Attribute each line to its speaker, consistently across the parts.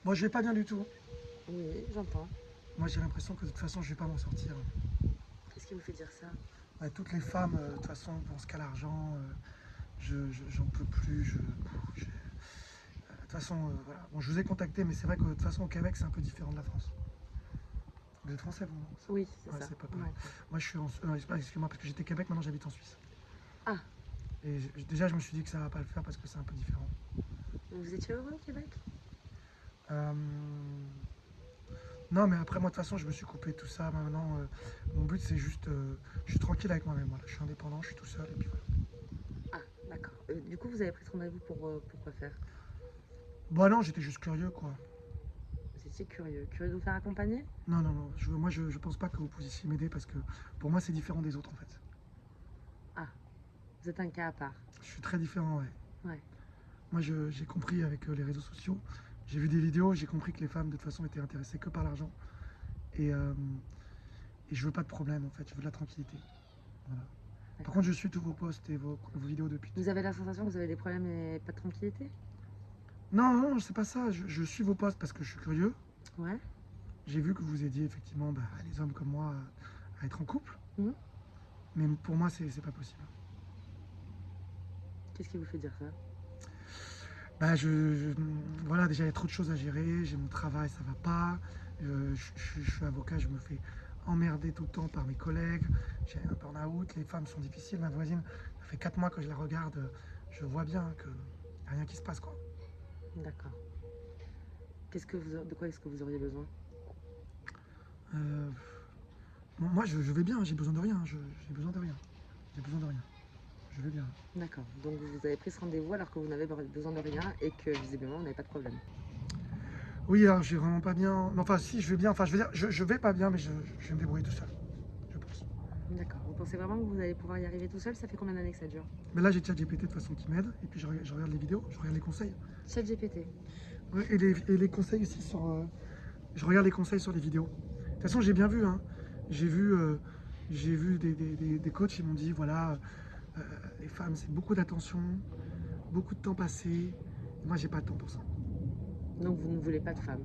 Speaker 1: Moi, je vais pas bien du tout.
Speaker 2: Oui, j'entends.
Speaker 1: Moi, j'ai l'impression que de toute façon, je vais pas m'en sortir.
Speaker 2: Qu'est-ce qui vous fait dire ça?
Speaker 1: Ouais, toutes les femmes, de toute façon, pensent qu'à l'argent. J'en peux plus. De toute façon, voilà. Bon, je vous ai contacté, mais c'est vrai que de toute façon, au Québec, c'est un peu différent de la France. Vous êtes français, vous, non?
Speaker 2: Oui, c'est
Speaker 1: Ouais,
Speaker 2: ça.
Speaker 1: c'est pas
Speaker 2: On est
Speaker 1: pareil.
Speaker 2: en France.
Speaker 1: Moi, je suis en. Excuse-moi, parce que j'étais Québec, maintenant j'habite en Suisse.
Speaker 2: Ah,
Speaker 1: Et déjà, je me suis dit que ça va pas le faire parce que c'est un peu différent.
Speaker 2: vous étiez heureux au Québec?
Speaker 1: Euh, Non, mais après, moi, de toute façon, je me suis coupé de tout ça. Maintenant, mon but, c'est juste. Je suis tranquille avec moi-même. Voilà. Je suis indépendant, je suis tout seul, et puis voilà.
Speaker 2: Ah, d'accord. Du coup, vous avez pris ce rendez-vous pour quoi faire?
Speaker 1: Bon, non, j'étais juste curieux, quoi.
Speaker 2: Vous étiez curieux. Curieux de vous faire accompagner?
Speaker 1: Non, non, non. Moi, je pense pas que vous puissiez m'aider parce que pour moi, c'est différent des autres, en fait.
Speaker 2: Ah, vous êtes un cas à part.
Speaker 1: Je suis très différent, ouais.
Speaker 2: Ouais,
Speaker 1: Moi, j'ai compris avec les réseaux sociaux. J'ai vu des vidéos, j'ai compris que les femmes, de toute façon, étaient intéressées que par l'argent. Et, euh, et je veux pas de problème, en fait. Je veux de la tranquillité. Voilà. Par contre,
Speaker 2: d'accord.
Speaker 1: je suis tous vos posts et vos vidéos depuis.
Speaker 2: Vous avez la sensation que vous avez des problèmes et pas de tranquillité?
Speaker 1: Non, non, c'est pas ça. Je suis vos posts parce que je suis curieux.
Speaker 2: Ouais.
Speaker 1: J'ai vu que vous aidiez effectivement bah, les hommes comme moi à être en couple.
Speaker 2: Mhm.
Speaker 1: Mais pour moi, c'est pas possible.
Speaker 2: Qu'est-ce qui vous fait dire ça?
Speaker 1: Bah, voilà, déjà, il y a trop de choses à gérer. J'ai mon travail, ça va pas. Je suis avocat, je me fais emmerder tout le temps par mes collègues. J'ai un burn-out. Les femmes sont difficiles. Ma voisine, ça fait 4 mois que je la regarde. Je vois bien que y a rien qui se passe, quoi.
Speaker 2: D'accord. De quoi est-ce que vous auriez besoin?
Speaker 1: Euh, bon, moi, je vais bien. J'ai besoin de rien. J'ai besoin de rien. J'ai besoin de rien. Je vais bien.
Speaker 2: D'accord. Donc vous avez pris ce rendez-vous alors que vous n'avez besoin de rien et que visiblement vous n'avez pas de problème.
Speaker 1: Oui, alors, j'ai vraiment pas bien. Non, enfin, si, je vais bien. Enfin, je veux dire, je vais pas bien, mais je vais me débrouiller tout seul. Je pense.
Speaker 2: D'accord. Vous pensez vraiment que vous allez pouvoir y arriver tout seul? Ça fait combien d'années que ça dure?
Speaker 1: Mais là, j'ai ChatGPT de toute façon qui m'aide. Et puis, je regarde les vidéos, je regarde les conseils.
Speaker 2: ChatGPT.
Speaker 1: Ouais, et les conseils aussi sur. Je regarde les conseils sur les vidéos. De toute façon, j'ai bien vu. Hein. J'ai vu, euh, j'ai vu des coachs qui m'ont dit voilà, euh, les femmes, c'est beaucoup d'attention, beaucoup de temps passé. Et moi, j'ai pas de temps pour ça.
Speaker 2: Donc vous ne voulez pas de femme.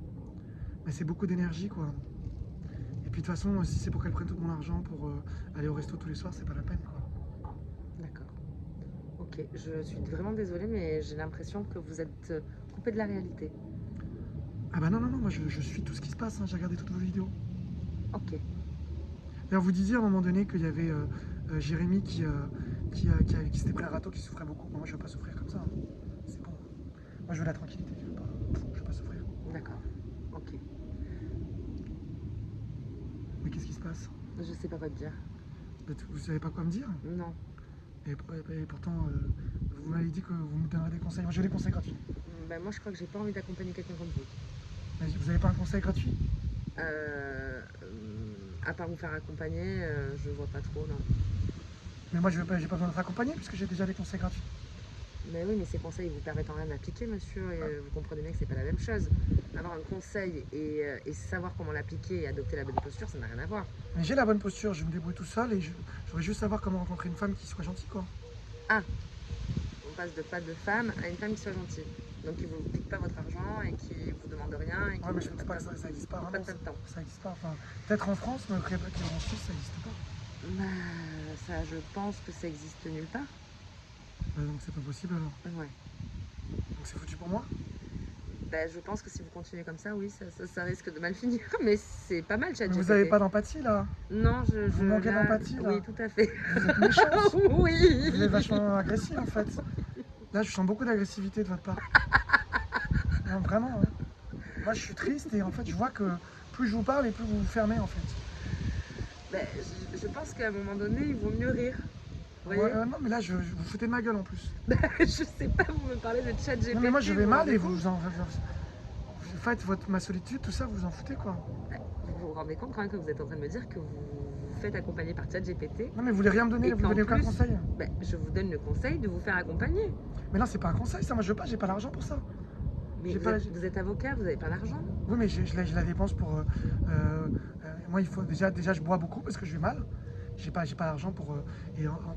Speaker 1: Mais c'est beaucoup d'énergie, quoi. Et puis, de toute façon, si c'est pour qu'elles prennent tout mon argent pour aller au resto tous les soirs, c'est pas la peine, quoi.
Speaker 2: D'accord. Ok. Je suis vraiment désolée, mais j'ai l'impression que vous êtes coupé de la réalité.
Speaker 1: Ah bah non, non, non, moi je suis tout ce qui se passe, hein, j'ai regardé toutes vos vidéos.
Speaker 2: Ok.
Speaker 1: D'ailleurs, vous disiez à un moment donné qu'il y avait Jérémy qui s'était pris un râteau, qui souffrait beaucoup. Moi, je veux pas souffrir comme ça. Hein. C'est bon. Moi, je veux la tranquillité, je veux pas souffrir.
Speaker 2: D'accord. Ok.
Speaker 1: Mais qu'est-ce qui se passe?
Speaker 2: Je sais pas quoi te dire.
Speaker 1: Vous savez pas quoi me dire?
Speaker 2: Non.
Speaker 1: Et pourtant, vous m'avez dit que vous me donnerez des conseils. Moi, je veux des conseils gratuits.
Speaker 2: Ben moi je crois que j'ai pas envie d'accompagner quelqu'un comme vous.
Speaker 1: Mais vous avez pas un conseil gratuit?
Speaker 2: À part vous faire accompagner, je vois pas trop, non.
Speaker 1: Mais moi, j'ai pas besoin d'être accompagné puisque j'ai déjà des conseils gratuits.
Speaker 2: Mais oui, mais ces conseils vous permettent en rien d'appliquer, monsieur, et
Speaker 1: Ah.
Speaker 2: vous comprenez bien que c'est pas la même chose. Avoir un conseil et savoir comment l'appliquer et adopter la bonne posture, ça n'a rien à voir.
Speaker 1: Mais j'ai la bonne posture, je me débrouille tout seul et je voudrais juste savoir comment rencontrer une femme qui soit gentille, quoi.
Speaker 2: Ah, on passe de pas de femme à une femme qui soit gentille. Donc qui vous pique pas votre argent et qui vous demande rien et qui
Speaker 1: Ouais,
Speaker 2: vous
Speaker 1: mais je
Speaker 2: fait
Speaker 1: pense
Speaker 2: pas de
Speaker 1: pas que
Speaker 2: perdre,
Speaker 1: ça existe pas
Speaker 2: vous
Speaker 1: vraiment.
Speaker 2: faites pas de temps.
Speaker 1: Ça existe pas. Enfin, peut-être en France, mais en Suisse, ça existe pas.
Speaker 2: Bah, ça, je pense que ça existe nulle part.
Speaker 1: Bah, donc c'est pas possible alors.
Speaker 2: Ouais.
Speaker 1: Donc c'est foutu pour moi.
Speaker 2: Bah, je pense que si vous continuez comme ça, oui, ça risque de mal finir. Mais c'est pas mal,
Speaker 1: Mais vous avez
Speaker 2: ChatGPT.
Speaker 1: pas d'empathie là.
Speaker 2: Non,
Speaker 1: Vous manquez
Speaker 2: là,
Speaker 1: d'empathie
Speaker 2: oui,
Speaker 1: là.
Speaker 2: tout à fait.
Speaker 1: Vous êtes méchante. Vous êtes
Speaker 2: Oui.
Speaker 1: vachement agressive en fait. Là, je sens beaucoup d'agressivité de votre part. Non, vraiment. Hein. Moi, je suis triste et en fait, je vois que plus je vous parle et plus vous vous fermez en fait.
Speaker 2: Ben, je pense qu'à un moment donné, il vaut mieux rire. Vous
Speaker 1: Ouais,
Speaker 2: voyez?
Speaker 1: non, mais là, vous foutez de ma gueule en plus.
Speaker 2: Je sais pas, vous me parlez de
Speaker 1: Non, mais moi,
Speaker 2: ChatGPT,
Speaker 1: je
Speaker 2: vous
Speaker 1: vais
Speaker 2: vous
Speaker 1: mal
Speaker 2: rendez
Speaker 1: et
Speaker 2: compte?
Speaker 1: vous faites ma solitude, tout ça, vous en foutez quoi.
Speaker 2: Vous vous rendez compte quand même que vous êtes en train de me dire que vous vous faites accompagner par ChatGPT
Speaker 1: Non, mais vous voulez rien me donner,
Speaker 2: et
Speaker 1: vous me
Speaker 2: qu'en
Speaker 1: donnez aucun
Speaker 2: plus,
Speaker 1: conseil.
Speaker 2: ben, je vous donne le conseil de vous faire accompagner.
Speaker 1: Mais là, c'est pas un conseil, ça. Moi, je veux pas, j'ai pas l'argent pour ça.
Speaker 2: Mais
Speaker 1: J'ai pas.
Speaker 2: vous êtes avocat, vous n'avez pas d'argent.
Speaker 1: Oui, mais je la dépense pour. Moi, il faut déjà, je bois beaucoup parce que je vais mal. J'ai pas l'argent pour.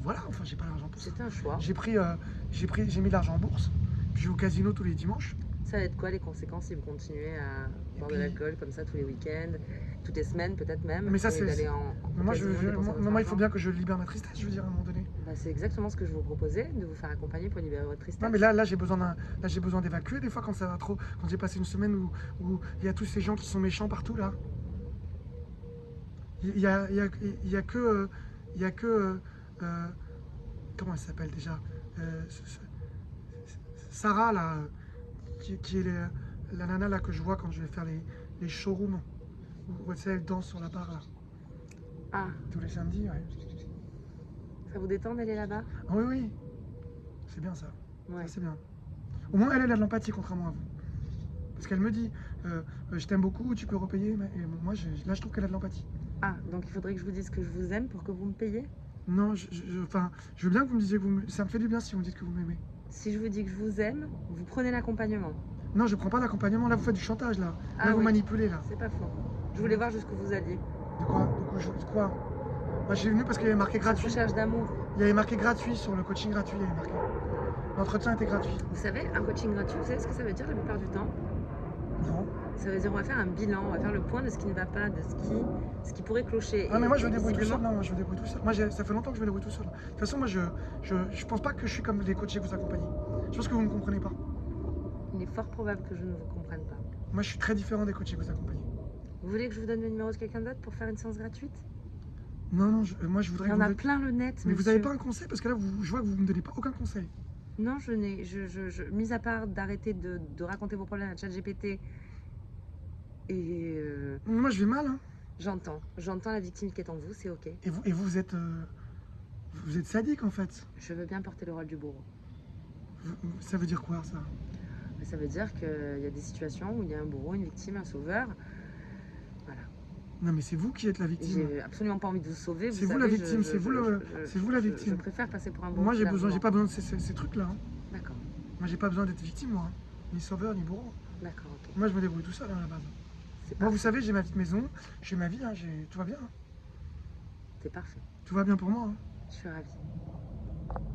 Speaker 1: Voilà, enfin, j'ai pas l'argent pour ça.
Speaker 2: C'est un choix.
Speaker 1: J'ai mis de l'argent en bourse. Puis je vais au casino tous les dimanches.
Speaker 2: Ça va être quoi les conséquences si vous continuez à boire de
Speaker 1: puis-
Speaker 2: l'alcool comme ça tous les week-ends, toutes les semaines peut-être même,
Speaker 1: Mais ça,
Speaker 2: et d'aller
Speaker 1: Mais moi,
Speaker 2: casino, dépenser votre
Speaker 1: moi, il faut
Speaker 2: argent?
Speaker 1: bien que je libère ma tristesse, je veux dire, à un moment donné.
Speaker 2: Bah, c'est exactement ce que je vous proposais, de vous faire accompagner pour libérer votre
Speaker 1: Non,
Speaker 2: tristesse.
Speaker 1: mais là, j'ai besoin d'évacuer des fois quand ça va trop. Quand j'ai passé une semaine où il y a tous ces gens qui sont méchants partout, là. Il y a, il y a, il y a que. Il y a que. Euh, comment elle s'appelle déjà Sarah, là, qui est la nana là que je vois quand je vais faire les showrooms. Où tu sais, elle danse sur la barre, là.
Speaker 2: Ah,
Speaker 1: Tous les samedis, ouais.
Speaker 2: ça vous détend d'aller là-bas?
Speaker 1: Ah oui, oui. C'est bien ça.
Speaker 2: Ouais.
Speaker 1: Ça, c'est bien. Au moins, elle a de l'empathie, contrairement à vous. Parce qu'elle me dit, je t'aime beaucoup, tu peux repayer. Et moi, là, je trouve qu'elle a de l'empathie.
Speaker 2: Ah, donc il faudrait que je vous dise que je vous aime pour que vous me payiez?
Speaker 1: Non, enfin, je veux bien que vous me disiez que ça me fait du bien si vous me dites que vous m'aimez.
Speaker 2: Si je vous dis que je vous aime, vous prenez l'accompagnement.
Speaker 1: Non, je prends pas l'accompagnement. Là, vous faites du chantage, là.
Speaker 2: Ah
Speaker 1: Là, vous
Speaker 2: oui.
Speaker 1: manipulez, là.
Speaker 2: C'est pas faux. Je voulais voir jusqu'où vous alliez.
Speaker 1: De quoi De quoi Moi, j'ai venu parce qu'il y avait marqué
Speaker 2: Cette
Speaker 1: gratuit.
Speaker 2: recherche d'amour.
Speaker 1: Il y avait marqué gratuit sur le coaching gratuit. Il y avait marqué. L'entretien était gratuit.
Speaker 2: Vous savez, un coaching gratuit, vous savez ce que ça veut dire la plupart du temps?
Speaker 1: Non.
Speaker 2: Ça veut dire on va faire un bilan, on va faire le point de ce qui ne va pas, de ce qui pourrait clocher.
Speaker 1: Ah, mais moi, je me
Speaker 2: Et
Speaker 1: débrouille tout seul.
Speaker 2: visiblement,
Speaker 1: Non, moi, je me débrouille tout seul. Moi, ça fait longtemps que je me débrouille tout seul. De toute façon, moi, je pense pas que je suis comme les coachs que vous accompagnez. Je pense que vous ne me comprenez pas.
Speaker 2: il est fort probable que je ne vous comprenne pas.
Speaker 1: Moi, je suis très différent des coachs que vous accompagnez.
Speaker 2: Vous voulez que je vous donne le numéro de quelqu'un d'autre pour faire une séance gratuite?
Speaker 1: Non, non, moi, je voudrais
Speaker 2: Il y
Speaker 1: que
Speaker 2: en
Speaker 1: vous
Speaker 2: a plein le net,
Speaker 1: Mais vous
Speaker 2: monsieur.
Speaker 1: n'avez pas un conseil? Parce que là, je vois que vous ne me donnez pas aucun conseil.
Speaker 2: Non, je n'ai. Mis à part d'arrêter de raconter vos problèmes à ChatGPT, et
Speaker 1: Moi, je vais mal, hein.
Speaker 2: j'entends la victime qui est en vous, c'est ok.
Speaker 1: Et vous êtes sadique, en fait.
Speaker 2: Je veux bien porter le rôle du bourreau.
Speaker 1: Ça veut dire quoi, ça?
Speaker 2: Mais ça veut dire qu'il y a des situations où il y a un bourreau, une victime, un sauveur. Voilà.
Speaker 1: Non, mais c'est vous qui êtes la victime.
Speaker 2: J'ai absolument pas envie de vous sauver.
Speaker 1: C'est vous
Speaker 2: savez,
Speaker 1: la victime, c'est vous la
Speaker 2: Je
Speaker 1: victime.
Speaker 2: préfère passer pour un bourreau.
Speaker 1: Moi, j'ai
Speaker 2: largement.
Speaker 1: pas besoin de ces trucs-là, hein.
Speaker 2: D'accord,
Speaker 1: Moi, j'ai pas besoin d'être victime, moi, hein. Ni sauveur, ni bourreau.
Speaker 2: d'accord, ok.
Speaker 1: Moi, je me débrouille tout seul, à la base.
Speaker 2: C'est
Speaker 1: Moi, vous
Speaker 2: parfait.
Speaker 1: savez, j'ai ma petite maison, j'ai ma vie, hein, tout va bien.
Speaker 2: C'est parfait.
Speaker 1: Tout va bien pour moi, hein.
Speaker 2: Je suis ravie.